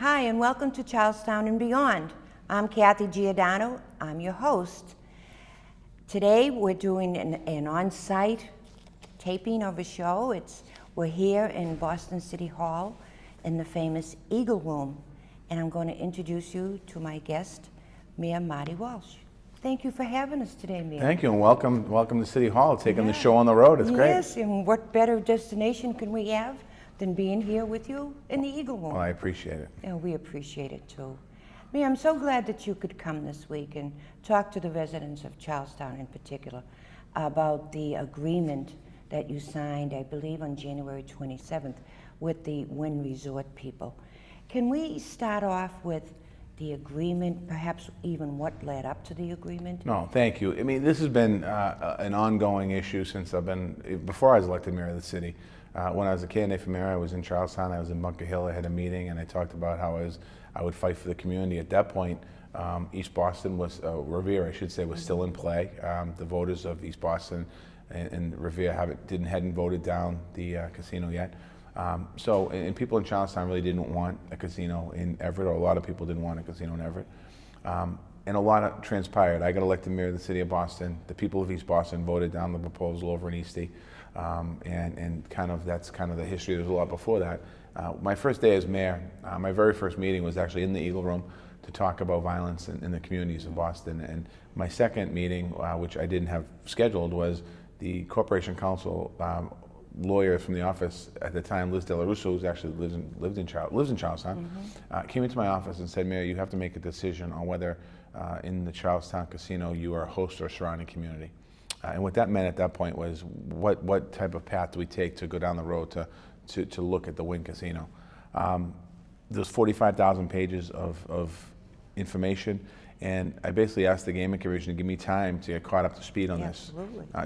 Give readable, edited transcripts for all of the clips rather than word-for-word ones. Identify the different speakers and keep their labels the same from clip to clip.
Speaker 1: Hi, and welcome to Charlestown and Beyond. I'm Kathy Giordano. I'm your host. Today we're doing an on-site taping of a show. We're here in Boston City Hall in the famous Eagle Room, and I'm going to introduce you to my guest, Mayor Marty Walsh. Thank you for having us today, Mayor.
Speaker 2: Thank you, and welcome to City Hall, taking the show on the road. It's great.
Speaker 1: Yes, and what better destination can we have than being here with you in the Eagle Room?
Speaker 2: Well, I appreciate it.
Speaker 1: And we appreciate it too. Mayor, I'm so glad that you could come this week and talk to the residents of Charlestown in particular about the agreement that you signed, I believe, on January 27th with the Wynn Resort people. Can we start off with the agreement, perhaps even what led up to the agreement?
Speaker 2: No, thank you. I mean, this has been an ongoing issue since before I was elected mayor of the city. When I was a candidate for mayor, I was in Charlestown, I was in Bunker Hill, I had a meeting, and I talked about how I would fight for the community. At that point, East Boston was, Revere, I should say, was still in play. The voters of East Boston and Revere hadn't voted down the casino yet. And people in Charlestown really didn't want a casino in Everett, or a lot of people didn't want a casino in Everett. And a lot transpired. I got elected mayor of the city of Boston. The people of East Boston voted down the proposal over in Eastie. And that's kind of the history. There's a lot before that. My first day as mayor, my very first meeting was actually in the Eagle Room to talk about violence in the communities of Boston. And my second meeting, which I didn't have scheduled, was the Corporation Counsel lawyer from the office at the time, Liz DeLaRusso, who actually lives in Charlestown, came into my office and said, Mayor, you have to make a decision on whether in the Charlestown casino you are a host or surrounding community. And what that meant at that point was what type of path do we take to go down the road to look at the Wynn Casino. There's 45,000 pages of information, and I basically asked the Gaming Commission to give me time to get caught up to speed on this.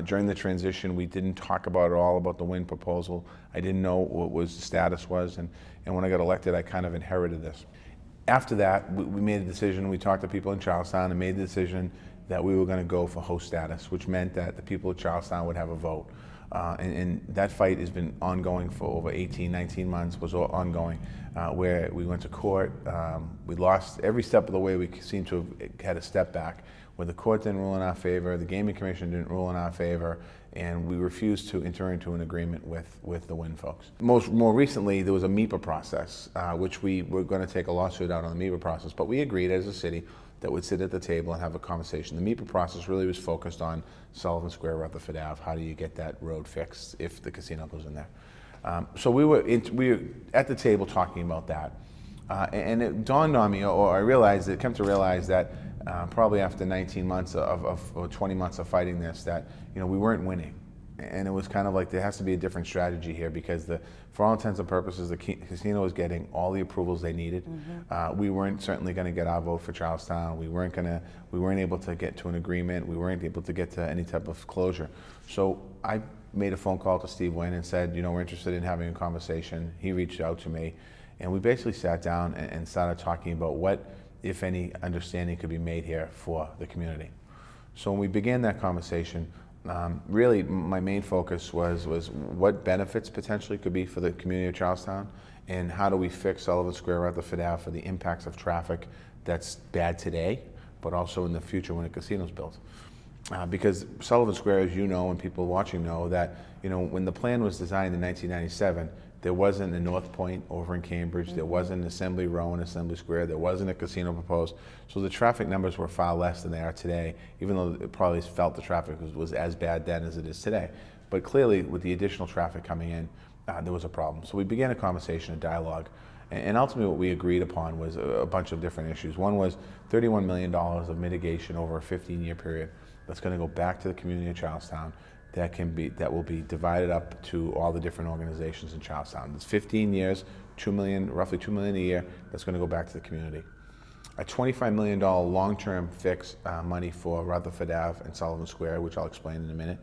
Speaker 2: During the transition, we didn't talk about it all about the Wynn proposal. I didn't know what the status was, and when I got elected, I kind of inherited this. After that, we made a decision. We talked to people in Charlestown and made the decision that we were going to go for host status, which meant that the people of Charlestown would have a vote. And that fight has been ongoing for over 18, 19 months, was ongoing, where we went to court. We lost every step of the way. We seemed to have had a step back, where the court didn't rule in our favor, the Gaming Commission didn't rule in our favor, and we refused to enter into an agreement with the Wynn folks. More recently, there was a MEPA process, which we were going to take a lawsuit out on the MEPA process, but we agreed as a city that would sit at the table and have a conversation. The MEPA process really was focused on Sullivan Square, Rutherford Ave. How do you get that road fixed if the casino goes in there? So we were at the table talking about that. And it dawned on me, or I came to realize that probably after 19 months or 20 months of fighting this, that we weren't winning. And it was kind of like there has to be a different strategy here, because for all intents and purposes, the casino was getting all the approvals they needed. We weren't certainly going to get our vote for Charlestown. We weren't able to get to an agreement. We weren't able to get to any type of closure. So I made a phone call to Steve Wynn and said, we're interested in having a conversation. He reached out to me, and we basically sat down and started talking about what, if any, understanding could be made here for the community. So when we began that conversation, really, my main focus was what benefits potentially could be for the community of Charlestown, and how do we fix Sullivan Square, Rutherford Ave for the impacts of traffic that's bad today, but also in the future when a casino's built. Because Sullivan Square, as you know, and people watching know, that when the plan was designed in 1997, there wasn't a North Point over in Cambridge, there wasn't an Assembly Row and Assembly Square, there wasn't a casino proposed. So the traffic numbers were far less than they are today, even though it probably felt the traffic was as bad then as it is today. But clearly, with the additional traffic coming in, there was a problem. So we began a conversation, a dialogue, and ultimately what we agreed upon was a bunch of different issues. One was $31 million of mitigation over a 15-year period that's going to go back to the community of Charlestown, that will be divided up to all the different organizations in Charlestown. It's 15 years, roughly $2 million a year, that's going to go back to the community. A $25 million long-term fix money for Rutherford Ave and Sullivan Square, which I'll explain in a minute.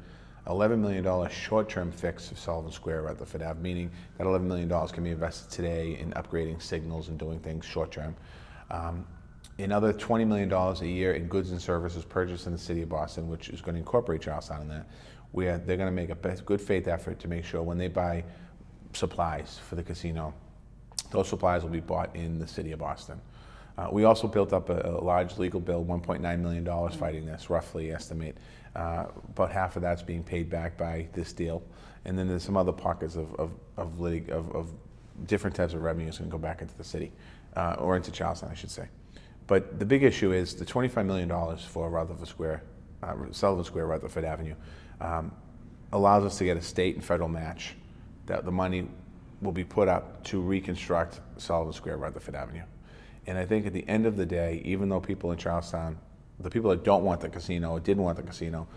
Speaker 2: $11 million short-term fix of Sullivan Square, Rutherford Ave, meaning that $11 million can be invested today in upgrading signals and doing things short-term. Another $20 million a year in goods and services purchased in the city of Boston, which is going to incorporate Charlestown in that, where they're going to make a good faith effort to make sure when they buy supplies for the casino, Those supplies will be bought in the city of Boston. We also built up a large legal bill, $1.9 million fighting this, roughly estimate. About half of that's being paid back by this deal. And then there's some other pockets of different types of revenues going to go back into the city, or into Charlestown, I should say. But the big issue is the $25 million for Sullivan Square, Rutherford Avenue, allows us to get a state and federal match. That the money will be put up to reconstruct Sullivan Square, Rutherford Avenue. And I think at the end of the day, even though people in Charlestown, the people that don't want the casino or didn't want the casino,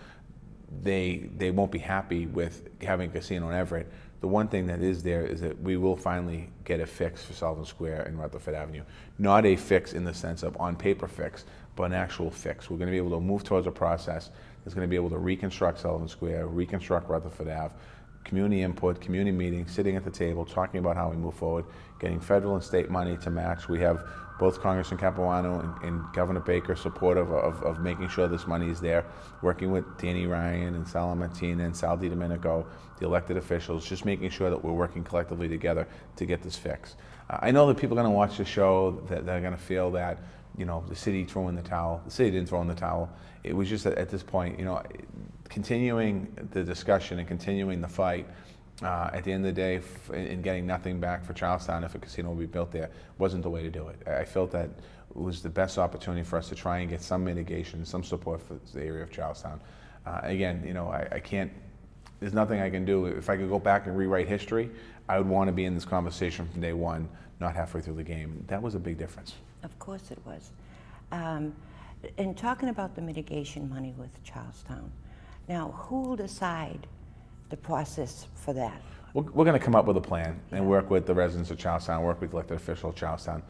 Speaker 2: they won't be happy with having a casino in Everett. The one thing that is there is that we will finally get a fix for Sullivan Square and Rutherford Avenue. Not a fix in the sense of on paper fix, but an actual fix. We're going to be able to move towards a process that's going to be able to reconstruct Sullivan Square, reconstruct Rutherford Ave, community input, community meetings, sitting at the table, talking about how we move forward, getting federal and state money to match. We have both Congressman Capuano and Governor Baker supportive of making sure this money is there, working with Danny Ryan and Sal Martina and Sal DiDomenico, the elected officials, just making sure that we're working collectively together to get this fixed. I know that people are going to watch the show that they're going to feel that, you know, the city threw in the towel. The city didn't throw in the towel. It was just at this point, you know, continuing the discussion and continuing the fight, at the end of the day, in getting nothing back for Charlestown if a casino will be built there, wasn't the way to do it. I felt that it was the best opportunity for us to try and get some mitigation, some support for the area of Charlestown. Again, you know, I can't, there's nothing I can do. If I could go back and rewrite history, I would want to be in this conversation from day one, not halfway through the game. That was a big difference.
Speaker 1: Of course it was. And talking about the mitigation money with Charlestown, now who will decide the process for that?
Speaker 2: We're going to come up with a plan and work with the residents of Charlestown, work with elected officials of Charlestown.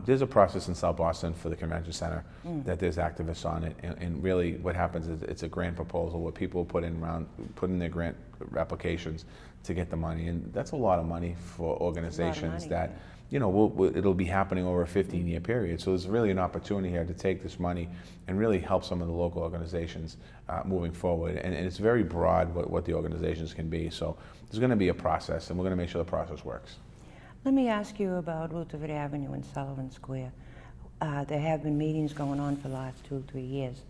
Speaker 2: There's a process in South Boston for the convention center that there's activists on it, and really what happens is it's a grant proposal where people put in their grant applications to get the money, and that's a lot of money for organizations that, you know, it'll be happening over a 15-year period. So there's really an opportunity here to take this money and really help some of the local organizations moving forward. And it's very broad what the organizations can be. So there's going to be a process, and we're going to make sure the process works.
Speaker 1: Let me ask you about Rutherford Avenue and Sullivan Square. There have been meetings going on for the last 2-3 years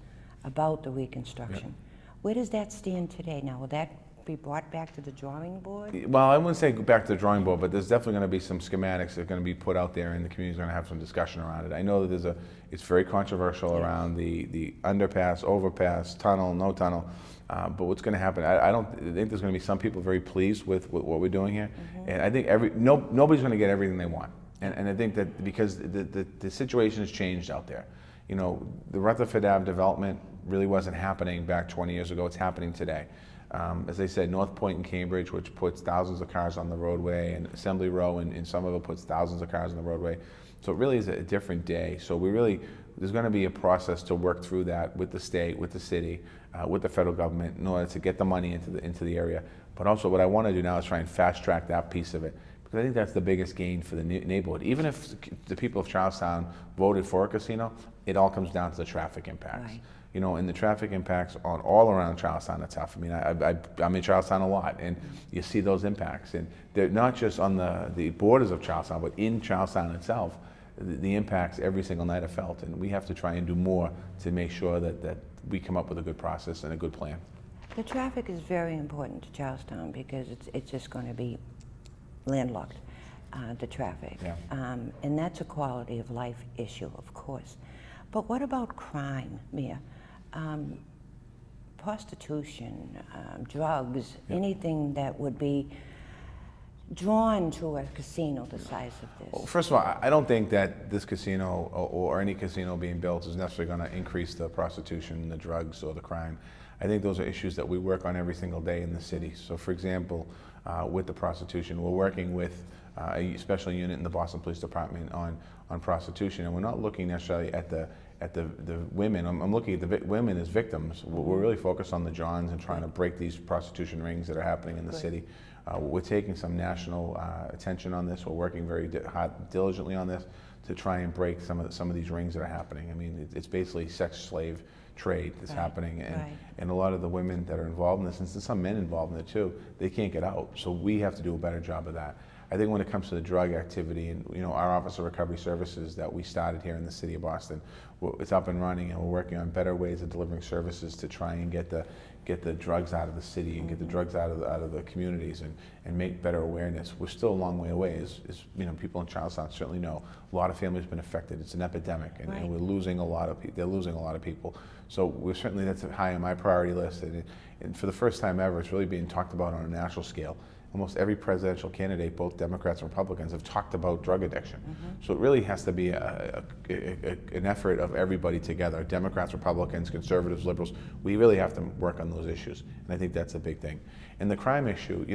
Speaker 1: about the reconstruction. Yep. Where does that stand today now? Will that be brought back to the drawing board? Well,
Speaker 2: I wouldn't say go back to the drawing board, but there's definitely going to be some schematics that are going to be put out there, and the community's going to have some discussion around it. I know that it's very controversial around the underpass, overpass, tunnel, no tunnel. But what's going to happen? I think there's going to be some people very pleased with what we're doing here, and I think nobody's going to get everything they want. And I think that because the situation has changed out there. You know, the Rutherford Ave development really wasn't happening back 20 years ago. It's happening today. As I said, North Point in Cambridge, which puts thousands of cars on the roadway, and Assembly Row in Somerville puts thousands of cars on the roadway. So it really is a different day. So there's going to be a process to work through that with the state, with the city, with the federal government in order to get the money into the area. But also what I want to do now is try and fast track that piece of it, because I think that's the biggest gain for the neighborhood. Even if the people of Charlestown voted for a casino, it all comes down to the traffic impacts. Right. You know, and the traffic impacts on all around Charlestown are tough. I mean, I'm in Charlestown a lot, and you see those impacts. And they're not just on the borders of Charlestown, but in Charlestown itself, the impacts every single night are felt. And we have to try and do more to make sure that we come up with a good process and a good plan.
Speaker 1: The traffic is very important to Charlestown because it's just going to be landlocked, the traffic. Yeah. And that's a quality of life issue, of course. But what about crime, Mia? Prostitution, drugs, anything that would be drawn to a casino the size of this?
Speaker 2: Well, first of all, I don't think that this casino or any casino being built is necessarily going to increase the prostitution, the drugs, or the crime. I think those are issues that we work on every single day in the city. So for example, with the prostitution, we're working with a special unit in the Boston Police Department on prostitution, and we're not looking necessarily at the women. I'm looking at the women as victims. We're really focused on the Johns and trying to break these prostitution rings that are happening in the city. We're taking some national attention on this. We're working very diligently on this to try and break some of these rings that are happening. I mean, it's basically sex slave trade that's happening, and a lot of the women that are involved in this, and some men involved in it too, they can't get out. So we have to do a better job of that. I think when it comes to the drug activity and our Office of Recovery Services that we started here in the city of Boston, it's up and running, and we're working on better ways of delivering services to try and get the drugs out of the city and get the drugs out of the communities and make better awareness. We're still a long way away, as people in Charlestown certainly know. A lot of families have been affected. It's an epidemic, and we're losing a lot of people. They're losing a lot of people. So that's high on my priority list, and for the first time ever, it's really being talked about on a national scale. Almost every presidential candidate, both Democrats and Republicans, have talked about drug addiction. So it really has to be an effort of everybody together, Democrats, Republicans, conservatives, liberals. We really have to work on those issues, and I think that's a big thing. And the crime issue,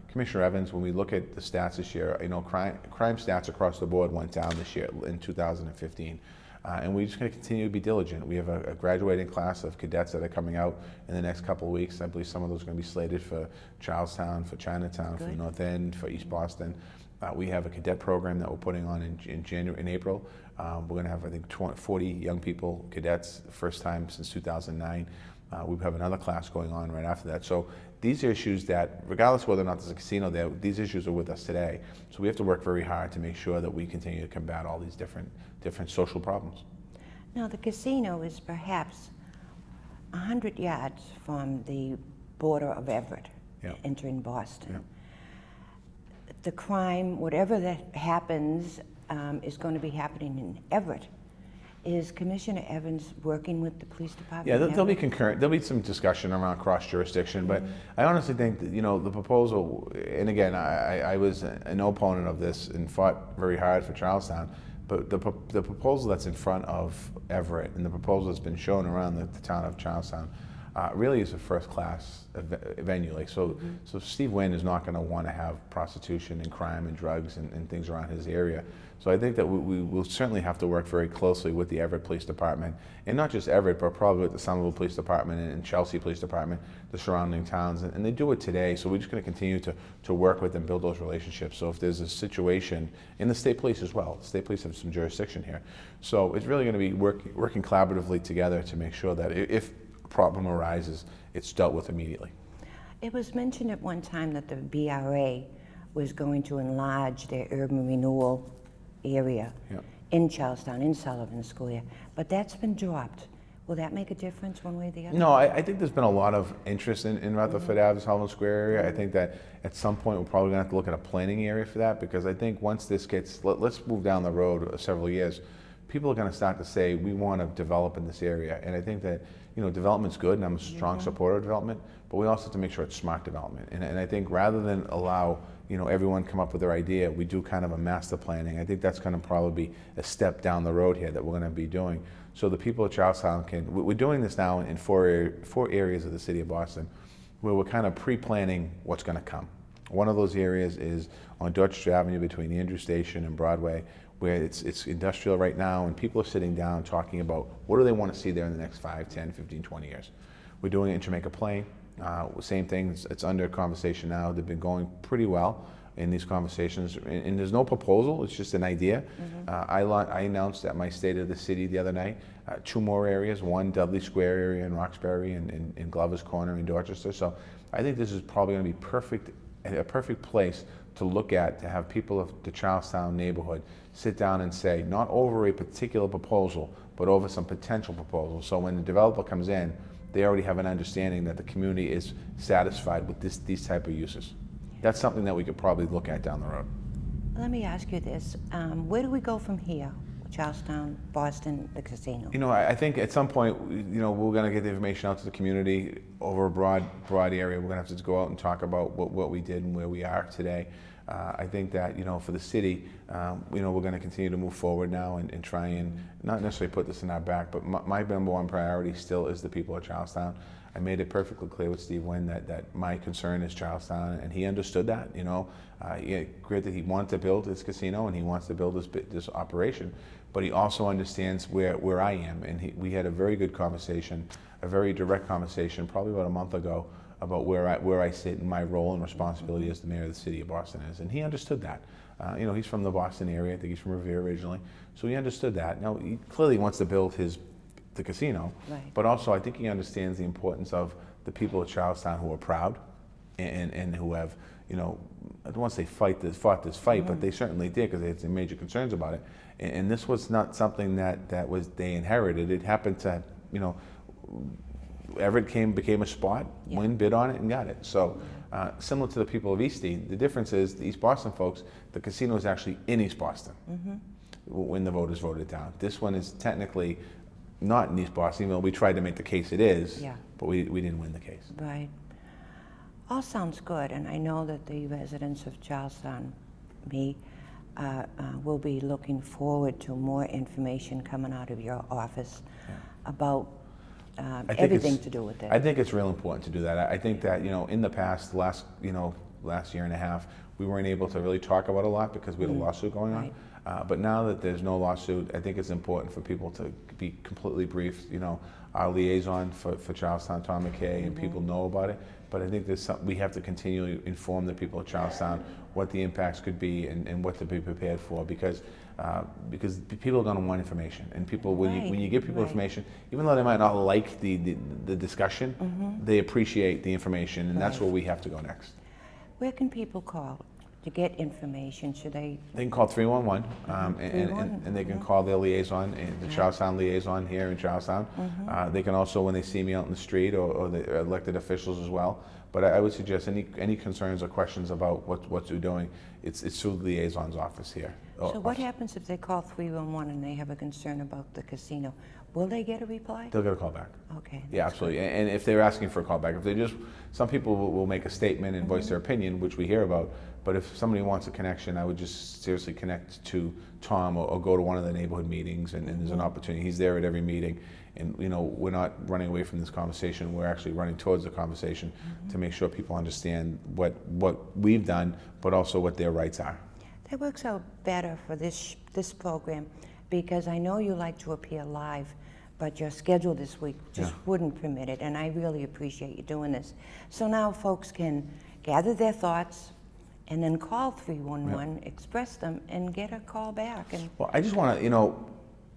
Speaker 2: Commissioner Evans, when we look at the stats this year, crime stats across the board went down this year in 2015. And we're just going to continue to be diligent. We have a graduating class of cadets that are coming out in the next couple of weeks. I believe some of those are going to be slated for Charlestown, for Chinatown, for North End, for East Boston. We have a cadet program that we're putting on in April. We're going to have, I think, 40 young people, cadets, the first time since 2009. We have another class going on right after that. So these are issues that, regardless of whether or not there's a casino there, these issues are with us today. So we have to work very hard to make sure that we continue to combat all these different social problems.
Speaker 1: Now, the casino is perhaps 100 yards from the border of Everett, entering Boston. The crime, whatever that happens, is going to be happening in Everett. Is Commissioner Evans working with the police department?
Speaker 2: Yeah, there'll be concurrent. There'll be some discussion around cross jurisdiction, but I honestly think that the proposal. And again, I was an opponent of this and fought very hard for Charlestown. But the proposal that's in front of Everett and the proposal that's been shown around the town of Charlestown really is a first-class venue. So Steve Wynn is not going to want to have prostitution and crime and drugs and things around his area. So I think that we will certainly have to work very closely with the Everett Police Department, and not just Everett, but probably with the Somerville Police Department and Chelsea Police Department, the surrounding towns, and they do it today. So we're just going to continue to work with them, build those relationships. So if there's a situation, in the state police as well, the state police have some jurisdiction here. So it's really going to be working collaboratively together to make sure that if a problem arises, it's dealt with immediately.
Speaker 1: It was mentioned at one time that the BRA was going to enlarge their urban renewal area in Charlestown, in Sullivan Square, but that's been dropped. Will that make a difference one way or the other?
Speaker 2: No, I think there's been a lot of interest in Rutherford Ave, Sullivan Square area. I think that at some point we're probably going to have to look at a planning area for that, because I think once this gets, let's move down the road several years, people are going to start to say, we want to develop in this area. And I think that, development's good, and I'm a strong supporter of development, but we also have to make sure it's smart development. And I think rather than allow everyone come up with their idea, we do kind of a master planning. I think that's going to probably be a step down the road here that we're going to be doing. So the people of Charlestown we're doing this now in four areas of the city of Boston, where we're kind of pre-planning what's going to come. One of those areas is on Dorchester Avenue between Andrew Station and Broadway, where it's industrial right now, and people are sitting down talking about what do they want to see there in the next 5, 10, 15, 20 years. We're doing it in Jamaica Plain. Same thing, it's under conversation now. They've been going pretty well in these conversations, and there's no proposal, it's just an idea. I announced at my State of the City the other night, 2 more areas, one Dudley Square area in Roxbury and Glover's Corner in Dorchester. So I think this is probably going to be a perfect place to look at, to have people of the Charlestown neighborhood sit down and say, not over a particular proposal, but over some potential proposals. So when the developer comes in, they already have an understanding that the community is satisfied with these type of uses. That's something that we could probably look at down the road.
Speaker 1: Let me ask you this. Where do we go from here? Charlestown, Boston, the casino?
Speaker 2: I think at some point, we're going to get the information out to the community over a broad area. We're going to have to go out and talk about what we did and where we are today. I think that, for the city, we're going to continue to move forward now and try and not necessarily put this in our back, but my number one priority still is the people of Charlestown. I made it perfectly clear with Steve Wynn that my concern is Charlestown, and he understood that. Great that he wanted to build this casino and he wants to build this operation, but he also understands where I am. And we had a very good conversation, a very direct conversation, probably about a month ago, about where I sit in my role and responsibility as the mayor of the city of Boston is, and he understood that. He's from the Boston area. I think he's from Revere originally, so he understood that. Now he clearly wants to build the casino,
Speaker 1: right.
Speaker 2: But also I think he understands the importance of the people of Charlestown who are proud and who have I don't want to say fought this fight, but they certainly did because they had some major concerns about it. And this was not something that they inherited. It happened to, Everett became a spot, Wynn bid on it and got it. So similar to the people of Eastie, the difference is the East Boston folks, the casino is actually in East Boston when the voters voted down. This one is technically not in East Boston, even though we tried to make the case it is, but we didn't win the case.
Speaker 1: Right. All sounds good, and I know that the residents of Charlestown, will be looking forward to more information coming out of your office about everything to do with it.
Speaker 2: I think it's real important to do that. I think that, in the past, last year and a half, we weren't able to really talk about a lot because we had a lawsuit going on. But now that there's no lawsuit, I think it's important for people to be completely briefed. Our liaison for Charlestown, Tom McKay, and people know about it. But I think we have to continually inform the people of Charlestown what the impacts could be and what to be prepared for, because people are going to want information, and people when you give people information, even though they might not like the discussion, they appreciate the information, and that's where we have to go next.
Speaker 1: Where can people call to get information? Should they?
Speaker 2: They can call 311, and they can call their liaison, the Charlestown liaison here in Charlestown. They can also, when they see me out in the street, or the elected officials as well. But I would suggest any concerns or questions about what we're doing, it's through the liaison's office here.
Speaker 1: So what happens if they call 311 and they have a concern about the casino? Will they get a reply?
Speaker 2: They'll get a call back.
Speaker 1: Okay.
Speaker 2: Yeah, absolutely. And if they're asking for a call back, some people will make a statement and voice their opinion, which we hear about. But if somebody wants a connection, I would just seriously connect to Tom or go to one of the neighborhood meetings, and there's an opportunity. He's there at every meeting. And we're not running away from this conversation. We're actually running towards the conversation to make sure people understand what we've done, but also what their rights are.
Speaker 1: That works out better for this program, because I know you like to appear live, but your schedule this week just wouldn't permit it, and I really appreciate you doing this. So now folks can gather their thoughts and then call 311, express them, and get a call back.
Speaker 2: Well, I just want to,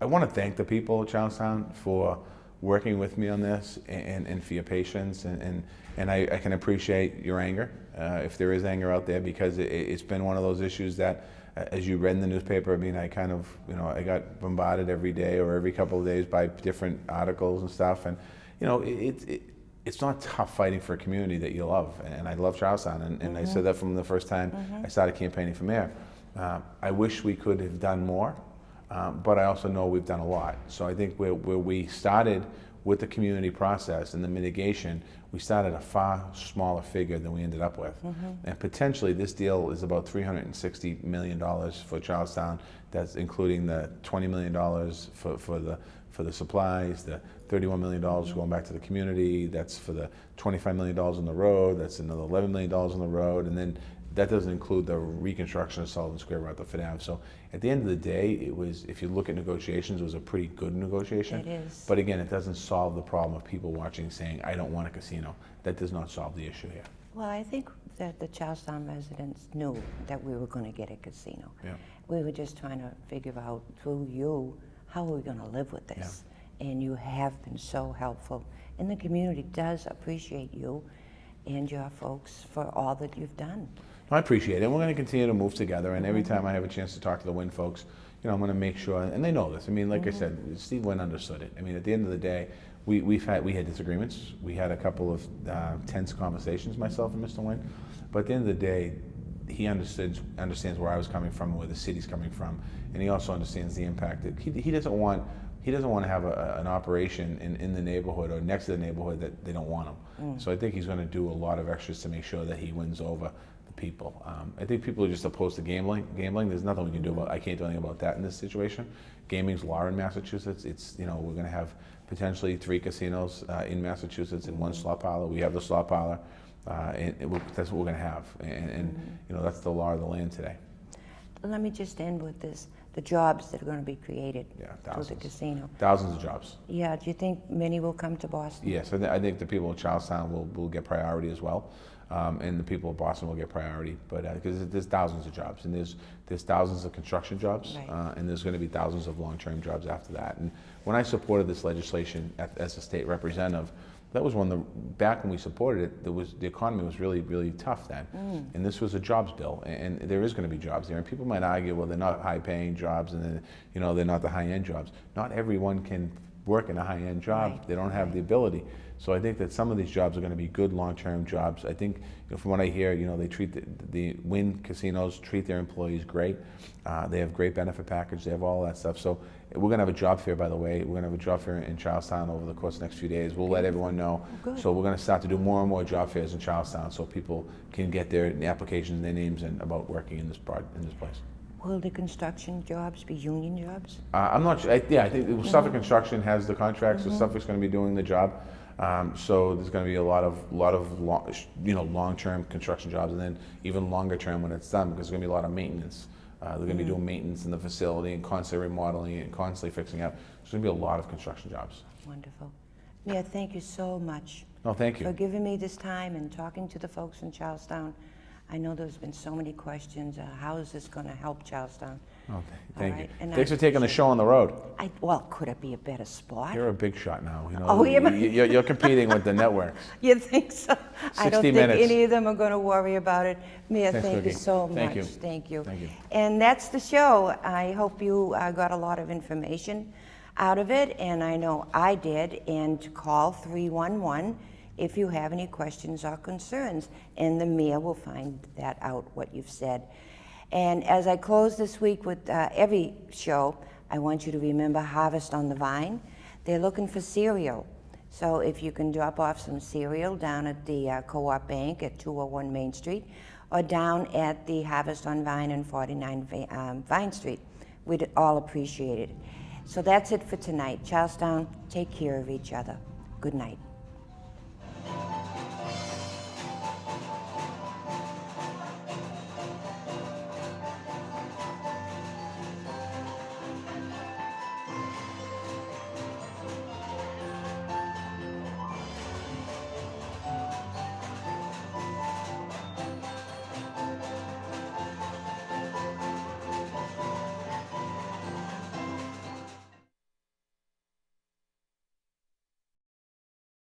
Speaker 2: I want to thank the people of Charlestown for working with me on this, and for your patience, and I can appreciate your anger, if there is anger out there, because it's been one of those issues that, as you read in the newspaper, I kind of, I got bombarded every day or every couple of days by different articles and stuff, and it's not tough fighting for a community that you love, and I love Charlestown, and I said that from the first time I started campaigning for mayor. I wish we could have done more. But I also know we've done a lot. So I think where we started with the community process and the mitigation, we started a far smaller figure than we ended up with. And potentially this deal is about $360 million for Charlestown. That's including the $20 million for the supplies, the $31 million going back to the community. That's for the $25 million on the road. That's another $11 million on the road. And then that doesn't include the reconstruction of Sullivan Square right at the Fifth Ave. So at the end of the day, it was, if you look at negotiations, it was a pretty good negotiation.
Speaker 1: It is.
Speaker 2: But again, it doesn't solve the problem of people watching saying, I don't want a casino. That does not solve the issue here.
Speaker 1: Well, I think that the Charlestown residents knew that we were going to get a casino.
Speaker 2: Yeah.
Speaker 1: We were just trying to figure out through you, how are we going to live with this? And you have been so helpful. And the community does appreciate you and your folks for all that you've done.
Speaker 2: I appreciate it. We're going to continue to move together, and every time I have a chance to talk to the Wynn folks, I'm going to make sure, and they know this. Like I said, Steve Wynn understood it. At the end of the day, we had disagreements. We had a couple of tense conversations, myself and Mr. Wynn. But at the end of the day, he understands where I was coming from, where the city's coming from, and he also understands the impact that he doesn't want. He doesn't want to have an operation in the neighborhood or next to the neighborhood that they don't want him. So I think he's going to do a lot of extras to make sure that he wins over people. I think people are just opposed to gambling. There's nothing we can do about. I can't do anything about that in this situation. Gaming's law in Massachusetts. It's we're going to have potentially 3 casinos in Massachusetts and 1 slot parlor. We have the slot parlor, and that's what we're going to have. And that's the law of the land today.
Speaker 1: Let me just end with this: the jobs that are going to be created through the casino.
Speaker 2: Thousands of jobs.
Speaker 1: Yeah. Do you think many will come to Boston?
Speaker 2: Yes, I think the people of Charlestown will get priority as well. And the people of Boston will get priority, but because there's thousands of jobs, and there's thousands of construction jobs, and there's going to be thousands of long-term jobs after that. And when I supported this legislation as a state representative, That was one of the, back when we supported it, the economy was really, really tough then. And this was a jobs bill, and there is going to be jobs there. And people might argue, well, they're not high-paying jobs, and then, they're not the high-end jobs. Not everyone can work in a high-end job.
Speaker 1: Right.
Speaker 2: They don't have the ability. So I think that some of these jobs are going to be good long-term jobs. I think, from what I hear, they treat the Wynn casinos treat their employees great. They have great benefit package. They have all that stuff. So we're going to have a job fair, by the way. We're going to have a job fair in Charlestown over the course of the next few days. We'll let everyone know.
Speaker 1: Good.
Speaker 2: So we're going to start to do more and more job fairs in Charlestown, so people can get their applications and their names in about working in this place.
Speaker 1: Will the construction jobs be union jobs?
Speaker 2: I'm not sure. I think Suffolk Construction has the contract, so Suffolk's going to be doing the job. So there's going to be a lot of long-term construction jobs, and then even longer term when it's done, because there's going to be a lot of maintenance. They're going to be doing maintenance in the facility and constantly remodeling and constantly fixing up. There's going to be a lot of construction jobs.
Speaker 1: Wonderful. Mayor, thank you so much
Speaker 2: No, thank
Speaker 1: for
Speaker 2: you.
Speaker 1: giving me this time and talking to the folks in Charlestown. I know there's been so many questions. How is this going to help Charlestown?
Speaker 2: Oh, thank
Speaker 1: All
Speaker 2: you.
Speaker 1: right, and
Speaker 2: Thanks for taking the show on the road.
Speaker 1: Well, could it be a better spot?
Speaker 2: You're a big shot now.
Speaker 1: Oh, yeah.
Speaker 2: You're competing with the networks.
Speaker 1: You think so? I don't
Speaker 2: 60
Speaker 1: think
Speaker 2: minutes.
Speaker 1: any of them are going to worry about it. Mayor,
Speaker 2: Thanks,
Speaker 1: thank you
Speaker 2: Cookie.
Speaker 1: so
Speaker 2: Thank
Speaker 1: much.
Speaker 2: you.
Speaker 1: Thank you.
Speaker 2: Thank you.
Speaker 1: And that's the show. I hope you got a lot of information out of it, and I know I did. And to call 311 if you have any questions or concerns, and the mayor will find that out, what you've said. And as I close this week with every show, I want you to remember Harvest on the Vine. They're looking for cereal. So if you can drop off some cereal down at the Co-op Bank at 201 Main Street, or down at the Harvest on Vine and 49 Vine Street, we'd all appreciate it. So that's it for tonight. Charlestown, take care of each other. Good night.